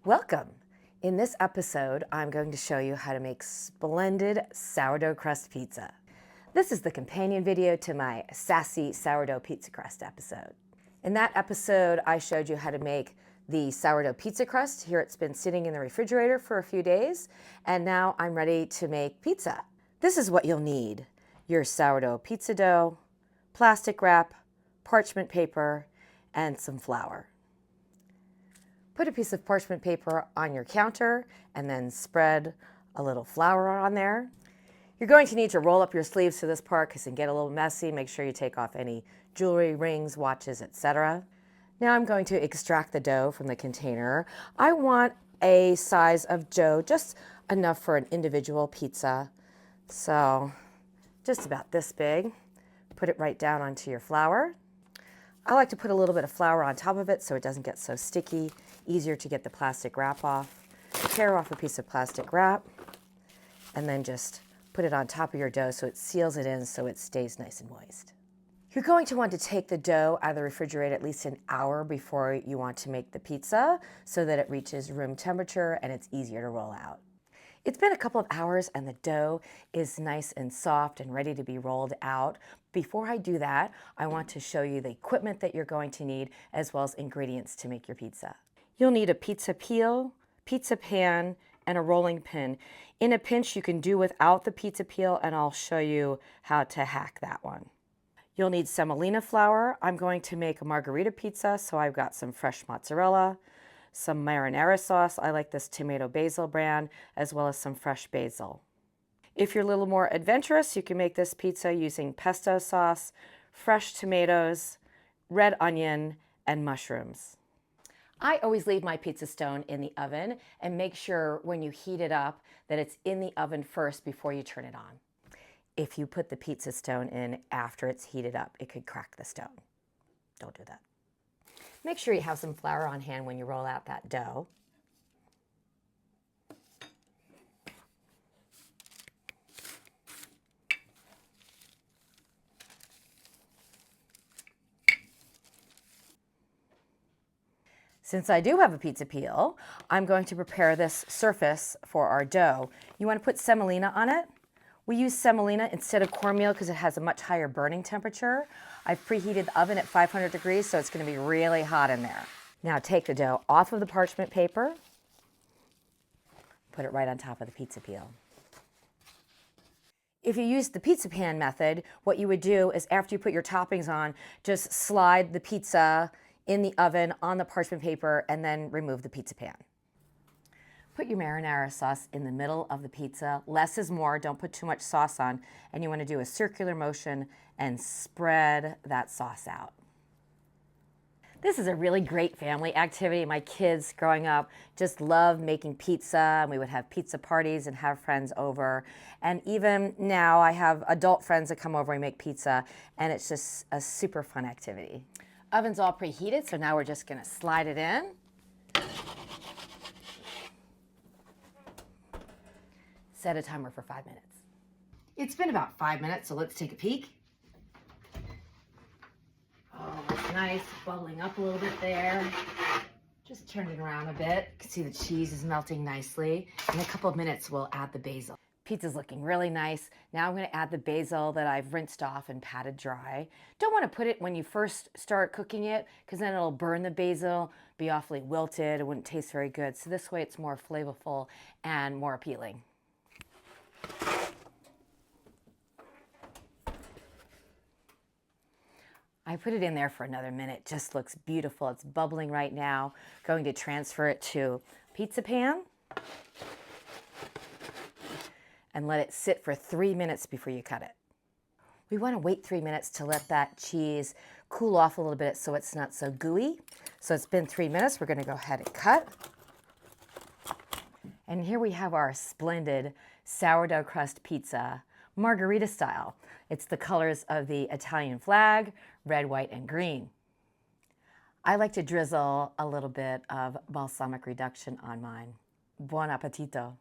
Welcome! In this episode, I'm going to show you how to make splendid sourdough crust pizza. This is the companion video to my sassy sourdough pizza crust episode. In that episode, I showed you how to make the sourdough pizza crust. Here it's been sitting in the refrigerator for a few days, and now I'm ready to make pizza. This is what you'll need: your sourdough pizza dough, plastic wrap, parchment paper, and some flour. Put a piece of parchment paper on your counter and then spread a little flour on there. You're going to need to roll up your sleeves to this part because it can get a little messy. Make sure you take off any jewelry, rings, watches, etc. Now I'm going to extract the dough from the container. I want a size of dough just enough for an individual pizza. So just about this big. Put it right down onto your flour. I like to put a little bit of flour on top of it so it doesn't get so sticky, easier to get the plastic wrap off. Tear off a piece of plastic wrap and then just put it on top of your dough so it seals it in so it stays nice and moist. You're going to want to take the dough out of the refrigerator at least an hour before you want to make the pizza so that it reaches room temperature and it's easier to roll out. It's been a couple of hours and the dough is nice and soft and ready to be rolled out. Before I do that, I want to show you the equipment that you're going to need as well as ingredients to make your pizza. You'll need a pizza peel, pizza pan, and a rolling pin. In a pinch, you can do without the pizza peel, and I'll show you how to hack that one. You'll need semolina flour. I'm going to make a margarita pizza, so I've got some fresh mozzarella, some marinara sauce. I like this tomato basil brand, as well as some fresh basil. If you're a little more adventurous, you can make this pizza using pesto sauce, fresh tomatoes, red onion, and mushrooms. I always leave my pizza stone in the oven and make sure when you heat it up that it's in the oven first before you turn it on. If you put the pizza stone in after it's heated up, it could crack the stone. Don't do that. Make sure you have some flour on hand when you roll out that dough. Since I do have a pizza peel, I'm going to prepare this surface for our dough. You want to put semolina on it. We use semolina instead of cornmeal because it has a much higher burning temperature. I've preheated the oven at 500 degrees, so it's going to be really hot in there. Now take the dough off of the parchment paper. Put it right on top of the pizza peel. If you use the pizza pan method, what you would do is after you put your toppings on, just slide the pizza in the oven on the parchment paper and then remove the pizza pan. Put your marinara sauce in the middle of the pizza. Less is more, don't put too much sauce on. And you want to do a circular motion and spread that sauce out. This is a really great family activity. My kids growing up just loved making pizza, and we would have pizza parties and have friends over. And even now I have adult friends that come over and make pizza, and it's just a super fun activity. Oven's all preheated, so now we're just gonna slide it in. Set a timer for 5 minutes. It's been about 5 minutes, so let's take a peek. Oh, that's nice, bubbling up a little bit there. Just turn it around a bit. You can see the cheese is melting nicely. In a couple of minutes, we'll add the basil. Pizza's looking really nice. Now I'm going to add the basil that I've rinsed off and patted dry. Don't want to put it when you first start cooking it because then it'll burn the basil, be awfully wilted, it wouldn't taste very good. So this way it's more flavorful and more appealing. I put it in there for another minute. Just looks beautiful. It's bubbling right now. Going to transfer it to pizza pan and let it sit for 3 minutes before you cut it. We want to wait 3 minutes to let that cheese cool off a little bit so it's not so gooey. So it's been 3 minutes. We're going to go ahead and cut. And here we have our splendid sourdough crust pizza, margarita style. It's the colors of the Italian flag, red, white, and green. I like to drizzle a little bit of balsamic reduction on mine. Buon appetito.